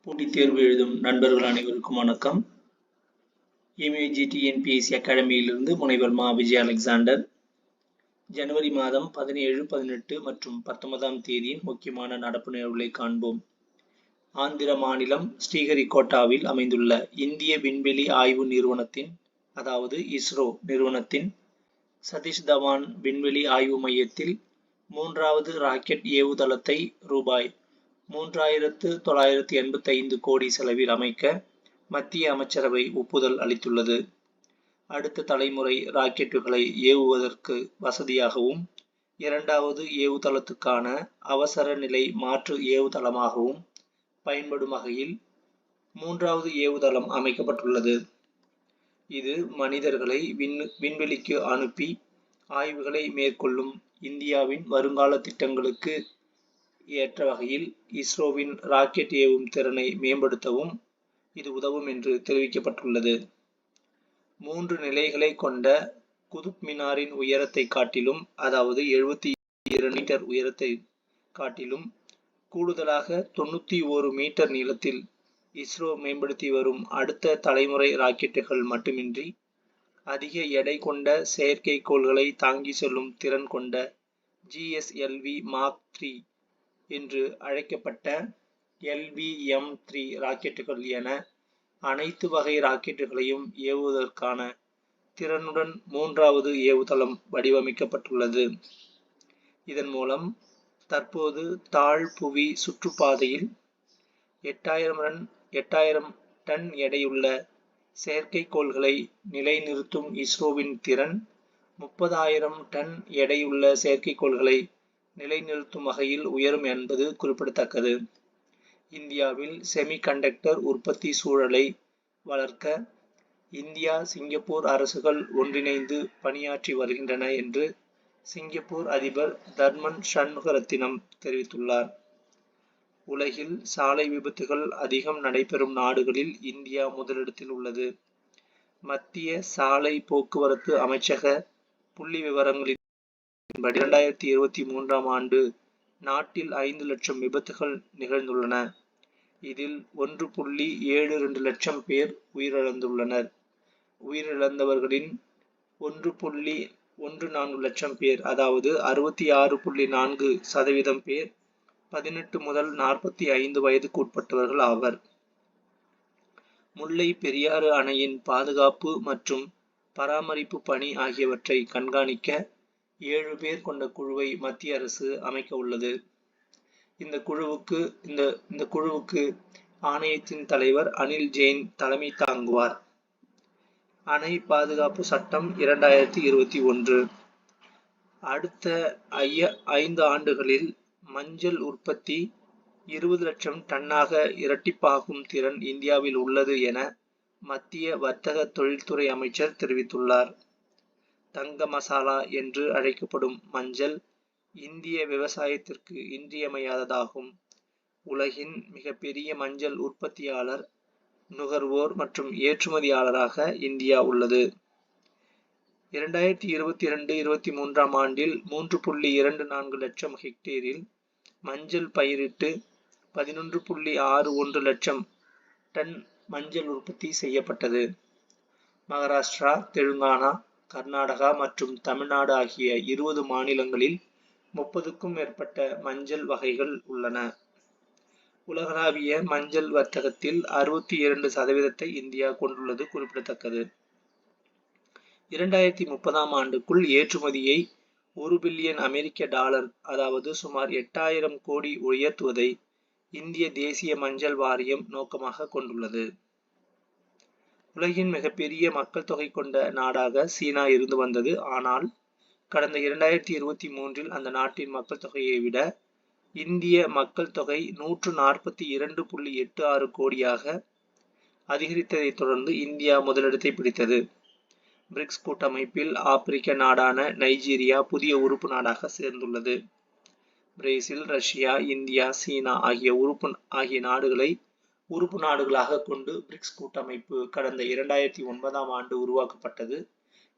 போட்டித் தேர்வு எழுதும் நண்பர்கள் அனைவருக்கும் வணக்கம். MUGTNPSC அகாடமியிலிருந்து முனைவர் மா. விஜய் அலெக்சாண்டர். ஜனவரி மாதம் 17, 18 மற்றும் 19ஆம் தேதியின் முக்கியமான நடப்பு நிகழ்வுகளை காண்போம். ஆந்திர மாநிலம் ஸ்ரீஹரிகோட்டாவில் அமைந்துள்ள இந்திய விண்வெளி ஆய்வு நிறுவனத்தின் அதாவது இஸ்ரோ நிறுவனத்தின் சதீஷ் தவான் விண்வெளி ஆய்வு மையத்தில் 3வது ராக்கெட் ஏவுதளத்தை ரூபாய் 3985 கோடி செலவில் அமைக்க மத்திய அமைச்சரவை ஒப்புதல் அளித்துள்ளது. அடுத்த தலைமுறை ராக்கெட்டுகளை ஏவுவதற்கு வசதியாகவும் 2வது ஏவுதளத்துக்கான அவசர நிலை மாற்று ஏவுதளமாகவும் பயன்படும் வகையில் 3வது ஏவுதளம் அமைக்கப்பட்டுள்ளது. இது மனிதர்களை விண்வெளிக்கு அனுப்பி ஆய்வுகளை மேற்கொள்ளும் இந்தியாவின் வருங்கால திட்டங்களுக்கு ஏற்ற வகையில் இஸ்ரோவின் ராக்கெட் ஏவும் திறனை மேம்படுத்தவும் இது உதவும் என்று தெரிவிக்கப்பட்டுள்ளது. 3 நிலைகளை கொண்ட குதுப் மினாரின் உயரத்தை காட்டிலும் அதாவது 72 மீட்டர் உயரத்தை காட்டிலும் கூடுதலாக 91 மீட்டர் நீளத்தில் இஸ்ரோ மேம்படுத்தி வரும் அடுத்த தலைமுறை ராக்கெட்டுகள் மட்டுமின்றி அதிக எடை கொண்ட செயற்கைக்கோள்களை தாங்கி செல்லும் திறன் கொண்ட GSLV Mark 3 என்று அழைக்கப்பட்ட LVM-3 ராக்கெட்டுகள் என அனைத்து வகை ராக்கெட்டுகளையும் ஏவுவதற்கான திறனுடன் 3வது ஏவுதளம் வடிவமைக்கப்பட்டுள்ளது. இதன் மூலம் தற்போது தாழ்புவி சுற்றுப்பாதையில் 8000 டன் எடையுள்ள செயற்கைக்கோள்களை நிலைநிறுத்தும் இஸ்ரோவின் திறன் 30,000 டன் எடையுள்ள செயற்கைக்கோள்களை நிலைநிறுத்தும் வகையில் உயரும் என்பது குறிப்பிடத்தக்கது. இந்தியாவில் செமிகண்டக்டர் உற்பத்தி சூழலை வளர்க்க இந்தியா சிங்கப்பூர் அரசுகள் ஒன்றிணைந்து பணியாற்றி வருகின்றன என்று சிங்கப்பூர் அதிபர் தர்மன் சண்முகரத்தினம் தெரிவித்துள்ளார். உலகில் சாலை விபத்துகள் அதிகம் நடைபெறும் நாடுகளில் இந்தியா முதலிடத்தில் உள்ளது. மத்திய சாலை போக்குவரத்து அமைச்சக புள்ளி விவரங்களின் 2023ஆம் ஆண்டு நாட்டில் 5 லட்சம் விபத்துகள் நிகழ்ந்துள்ளன. இதில் 1.72 லட்சம் பேர் உயிரிழந்துள்ளனர். உயிரிழந்தவர்களின் 1.14 லட்சம் பேர் அதாவது 66.4% பேர் 18 முதல் 45 வயதுக்கு உட்பட்டவர்கள் ஆவர். முல்லை பெரியாறு அணையின் பாதுகாப்பு மற்றும் பராமரிப்பு பணி ஆகியவற்றை கண்காணிக்க 7 பேர் கொண்ட குழுவை மத்திய அரசு அமைக்க உள்ளது. இந்த குழுவுக்கு ஆணையத்தின் தலைவர் அனில் ஜெயின் தலைமை தாங்குவார். அணை பாதுகாப்பு சட்டம் 2021 அடுத்த 5 ஆண்டுகளில் மஞ்சள் உற்பத்தி 20 லட்சம் டன்னாக இரட்டிப்பாகும் திறன் இந்தியாவில் உள்ளது என மத்திய வர்த்தக தொழில்துறை அமைச்சர் தெரிவித்துள்ளார். தங்க மசாலா என்று அழைக்கப்படும் மஞ்சள் இந்திய விவசாயத்திற்கு இன்றியமையாததாகும். உலகின் மிகப்பெரிய மஞ்சள் உற்பத்தியாளர், நுகர்வோர் மற்றும் ஏற்றுமதியாளராக இந்தியா உள்ளது. 2022-23ஆம் ஆண்டில் 3.24 லட்சம் ஹெக்டேரில் மஞ்சள் பயிரிட்டு 11.61 லட்சம் டன் மஞ்சள் உற்பத்தி செய்யப்பட்டது. மகாராஷ்டிரா, தெலுங்கானா, கர்நாடகா மற்றும் தமிழ்நாடு ஆகிய 20 மாநிலங்களில் 30க்கும் மேற்பட்ட மஞ்சள் வகைகள் உள்ளன. உலகளாவிய மஞ்சள் வர்த்தகத்தில் 62% இந்தியா கொண்டுள்ளது குறிப்பிடத்தக்கது. 2030ஆம் ஆண்டுக்குள் ஏற்றுமதியை $1 பில்லியன் அதாவது சுமார் 8000 கோடி உயர்த்துவதை இந்திய தேசிய மஞ்சள் வாரியம் நோக்கமாக கொண்டுள்ளது. உலகின் மிகப்பெரிய மக்கள் தொகை கொண்ட நாடாக சீனா இருந்து வந்தது. ஆனால் கடந்த 2023இல் அந்த நாட்டின் மக்கள் தொகையை விட இந்திய மக்கள் தொகை 142.86 கோடியாக அதிகரித்ததை தொடர்ந்து இந்தியா முதலிடத்தை பிடித்தது. பிரிக்ஸ் கூட்டமைப்பில் ஆப்பிரிக்க நாடான நைஜீரியா புதிய உறுப்பு நாடாக சேர்ந்துள்ளது. பிரேசில், ரஷ்யா, இந்தியா, சீனா ஆகிய நாடுகளை உறுப்பு நாடுகளாக கொண்டு பிரிக்ஸ் கூட்டமைப்பு கடந்த 2009ஆம் ஆண்டு உருவாக்கப்பட்டது.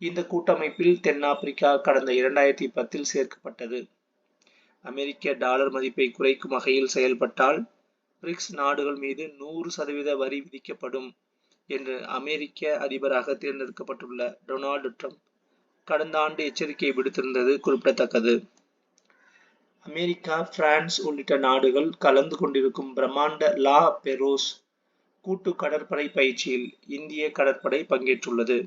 இந்த கூட்டமைப்பில் தென்னாப்பிரிக்கா கடந்த 2010இல் சேர்க்கப்பட்டது. அமெரிக்க டாலர் மதிப்பை குறைக்கும் வகையில் செயல்பட்டால் பிரிக்ஸ் நாடுகள் மீது 100% வரி விதிக்கப்படும் என்று அமெரிக்க அதிபராக தேர்ந்தெடுக்கப்பட்டுள்ள டொனால்டு ட்ரம்ப் கடந்த ஆண்டு எச்சரிக்கை விடுத்திருந்தது குறிப்பிடத்தக்கது. அமெரிக்கா, பிரான்ஸ் உள்ளிட்ட நாடுகள் கலந்து கொண்டிருக்கும் பிரம்மாண்ட லா பெரோஸ் கூட்டு கடற்படை பயிற்சியில் இந்திய கடற்படை பங்கேற்றுள்ளது.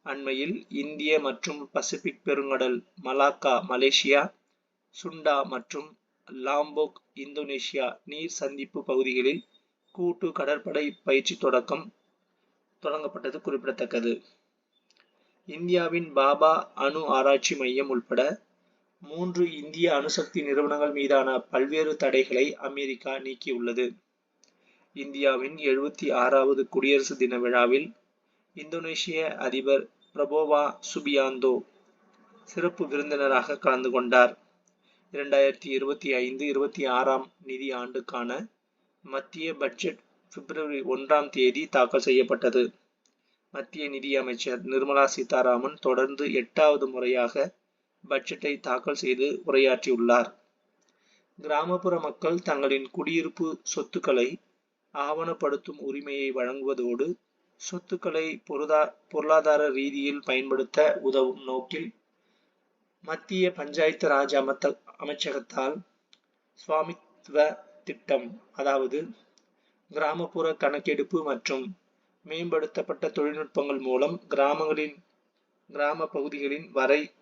அண்மையில் இந்திய மற்றும் பசிபிக் பெருங்கடல், மலாக்கா மலேசியா, சுண்டா மற்றும் லாம்போக் இந்தோனேஷியா நீர் சந்திப்பு பகுதிகளில் கூட்டு கடற்படை பயிற்சி தொடங்கப்பட்டது குறிப்பிடத்தக்கது. இந்தியாவின் பாபா அணு ஆராய்ச்சி மையம் உள்பட 3 இந்திய அணுசக்தி நிறுவனங்கள் மீதான பல்வேறு தடைகளை அமெரிக்கா நீக்கியுள்ளது. இந்தியாவின் 76வது குடியரசு தின விழாவில் இந்தோனேஷிய அதிபர் பிரபோவோ சுபியாந்தோ சிறப்பு விருந்தினராக கலந்து கொண்டார். 2025-26 நிதி ஆண்டுக்கான மத்திய பட்ஜெட் பிப்ரவரி 1 தாக்கல் செய்யப்பட்டது. மத்திய நிதி அமைச்சர் நிர்மலா சீதாராமன் தொடர்ந்து 8வது முறையாக பட்ஜெட்டை தாக்கல் செய்து உரையாற்றியுள்ளார். கிராமப்புற மக்கள் தங்களின் குடியிருப்பு சொத்துக்களை ஆவணப்படுத்தும் உரிமையை வழங்குவதோடு சொத்துக்களை பொருளாதார ரீதியில் பயன்படுத்த உதவும் நோக்கில் மத்திய பஞ்சாயத்து ராஜ் அமைச்சகத்தால் ஸ்வாமித்வ திட்டம், அதாவது கிராமப்புற கணக்கெடுப்பு மற்றும் மேம்படுத்தப்பட்ட தொழில்நுட்பங்கள் மூலம் கிராம பகுதிகளின்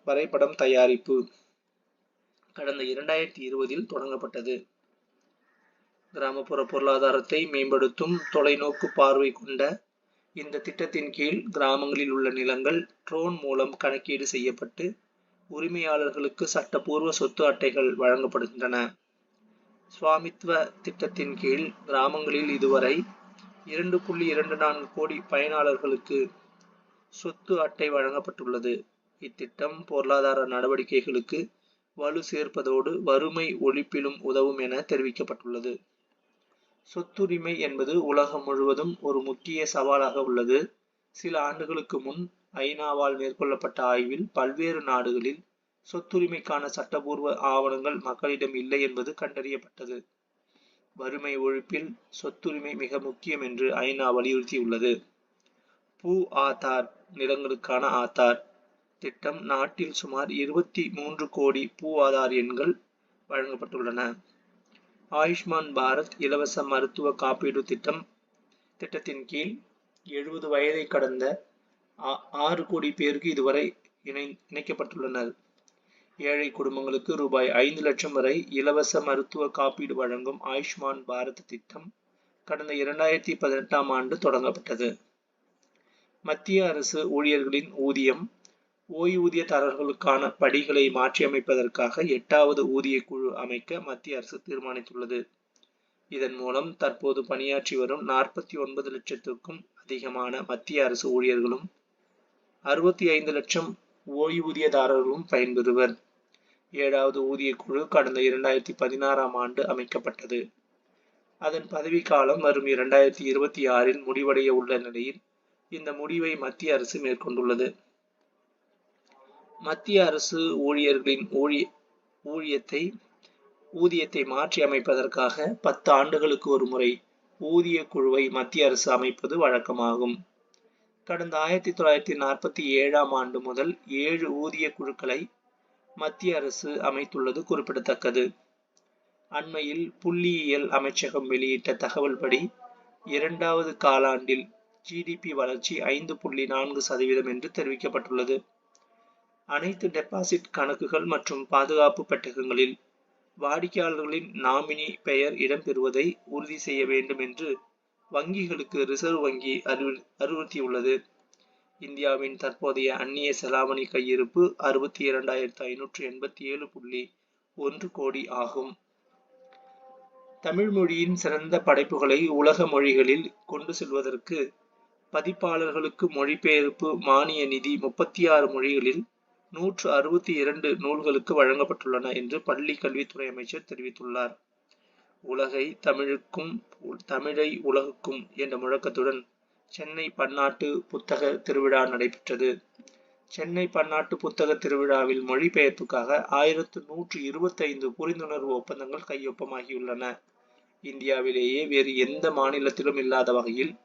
வரைபடம் தயாரிப்பு கடந்த 2020 தொடங்கப்பட்டது. கிராமப்புற பொருளாதாரத்தை மேம்படுத்தும் தொலைநோக்கு பார்வை கொண்ட இந்த திட்டத்தின் கீழ் கிராமங்களில் உள்ள நிலங்கள் ட்ரோன் மூலம் கணக்கீடு செய்யப்பட்டு உரிமையாளர்களுக்கு சட்டப்பூர்வ சொத்து அட்டைகள் வழங்கப்படுகின்றன. ஸ்வாமித்வ திட்டத்தின் கீழ் கிராமங்களில் இதுவரை 2.24 கோடி பயனாளர்களுக்கு சொத்து அட்டை வழங்கப்பட்டுள்ளது. இத்திட்டம் பொருளாதார நடவடிக்கைகளுக்கு வலு சேர்ப்பதோடு வறுமை ஒழிப்பிலும் உதவும் என தெரிவிக்கப்பட்டுள்ளது. சொத்துரிமை என்பது உலகம் முழுவதும் ஒரு முக்கிய சவாலாக உள்ளது. சில ஆண்டுகளுக்கு முன் ஐநாவால் மேற்கொள்ளப்பட்ட ஆய்வில் பல்வேறு நாடுகளில் சொத்துரிமைக்கான சட்டபூர்வ ஆவணங்கள் மக்களிடம் இல்லை என்பது கண்டறியப்பட்டது. வறுமை ஒழிப்பில் சொத்துரிமை மிக முக்கியம் என்று ஐநா வலியுறுத்தியுள்ளது. பூ ஆதார், நிலங்களுக்கான ஆதார் திட்டம் நாட்டில் சுமார் 23 கோடி பூ ஆதார் எண்கள் வழங்கப்பட்டுள்ளன. ஆயுஷ்மான் பாரத் இலவச மருத்துவ காப்பீடு திட்டத்தின் கீழ் 70 வயதை கடந்த 6 கோடி பேருக்கு இதுவரை இணைக்கப்பட்டுள்ளனர். ஏழை குடும்பங்களுக்கு ரூபாய் 5 லட்சம் வரை இலவச மருத்துவ காப்பீடு வழங்கும் ஆயுஷ்மான் பாரத் திட்டம் கடந்த 2018 தொடங்கப்பட்டது. மத்திய அரசு ஊழியர்களின் ஊதியம், ஓய்வூதியதாரர்களுக்கான படிகளை மாற்றியமைப்பதற்காக 8வது ஊதிய குழு அமைக்க மத்திய அரசு தீர்மானித்துள்ளது. இதன் மூலம் தற்போது பணியாற்றி வரும் 49 லட்சத்திற்கும் அதிகமான மத்திய அரசு ஊழியர்களும் 65 லட்சம் ஓய்வூதியதாரர்களும் பயன்பெறுவர். 7வது ஊதிய குழு கடந்த 2016 அமைக்கப்பட்டது. அதன் பதவிக்காலம் வரும் 2026 முடிவடைய உள்ள நிலையில் இந்த முடிவை மத்திய அரசு மேற்கொண்டுள்ளது. மத்திய அரசு ஊழியர்களின் ஊதியத்தை மாற்றி அமைப்பதற்காக 10 ஆண்டுகளுக்கு ஒரு முறை ஊதிய குழுவை மத்திய அரசு அமைப்பது வழக்கமாகும். கடந்த 1947 முதல் 7 ஊதிய குழுக்களை மத்திய அரசு அமைத்துள்ளது குறிப்பிடத்தக்கது. அண்மையில் புள்ளியியல் அமைச்சகம் வெளியிட்ட தகவல் படி 2வது காலாண்டில் ஜிடிபி வளர்ச்சி 5.4% என்று தெரிவிக்கப்பட்டுள்ளது. அனைத்து டெபாசிட் கணக்குகள் மற்றும் பாதுகாப்பு பெட்டகங்களில் வாடிக்கையாளர்களின் நாமினி பெயர் இடம்பெறுவதை உறுதி செய்ய வேண்டும் என்று வங்கிகளுக்கு ரிசர்வ் வங்கி அறிவுறுத்தியுள்ளது. இந்தியாவின் தற்போதைய அந்நிய செலாவணி கையிருப்பு 62,587.1 கோடி ஆகும். தமிழ் மொழியின் சிறந்த படைப்புகளை உலக மொழிகளில் கொண்டு செல்வதற்கு பதிப்பாளர்களுக்கு மொழிபெயர்ப்பு மானிய நிதி 36 மொழிகளில் 162 நூல்களுக்கு வழங்கப்பட்டுள்ளன என்று பள்ளி கல்வித்துறை அமைச்சர் தெரிவித்துள்ளார். உலகை தமிழுக்கும், தமிழை உலகுக்கும் என்ற முழக்கத்துடன் சென்னை பன்னாட்டு புத்தக திருவிழா நடைபெற்றது. சென்னை பன்னாட்டு புத்தக திருவிழாவில் மொழிபெயர்ப்புக்காக 1125 புரிந்துணர்வு ஒப்பந்தங்கள் கையொப்பமாகியுள்ளன. இந்தியாவிலேயே வேறு எந்த மாநிலத்திலும் இல்லாத வகையில்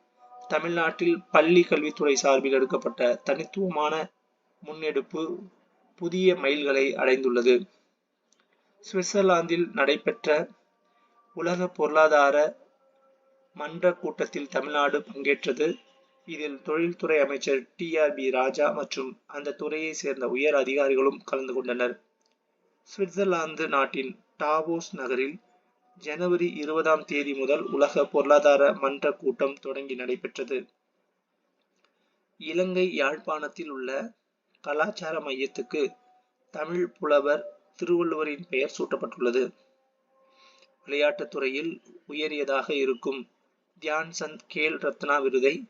தமிழ்நாட்டில் பள்ளி கல்வித்துறை சார்பில் எடுக்கப்பட்ட தனித்துவமான முன்னெடுப்பு புதிய மைல்களை அடைந்துள்ளது. சுவிட்சர்லாந்தில் நடைபெற்ற உலக பொருளாதார மன்ற கூட்டத்தில் தமிழ்நாடு பங்கேற்றது. இதில் தொழில்துறை அமைச்சர் TRB ராஜா மற்றும் அந்த துறையை சேர்ந்த உயர் அதிகாரிகளும் கலந்து கொண்டனர். சுவிட்சர்லாந்து நாட்டின் டாவோஸ் நகரில் ஜனவரி 20 முதல் உலக பொருளாதார மன்ற கூட்டம் தொடங்கி நடைபெற்றது. இலங்கை யாழ்ப்பாணத்தில் உள்ள கலாச்சார மையத்துக்கு தமிழ் புலவர் திருவள்ளுவரின் பெயர் சூட்டப்பட்டுள்ளது. விளையாட்டுத் துறையில் உயரியதாக இருக்கும் தியான் சந்த் கேல் ரத்னா விருதை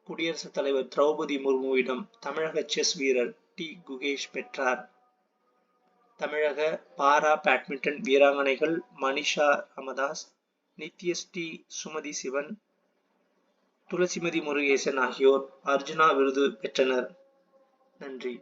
குடியரசுத் தலைவர் திரௌபதி முர்முவிடம் தமிழக செஸ் வீரர் குகேஷ் பெற்றார். தமிழக பாரா பேட்மிண்டன் வீராங்கனைகள் மனிஷா ராமதாஸ், நித்யஸ்ரீ சுமதி சிவன், துளசிமதி முருகேசன் ஆகியோர் அர்ஜுனா விருது பெற்றனர். நன்றி.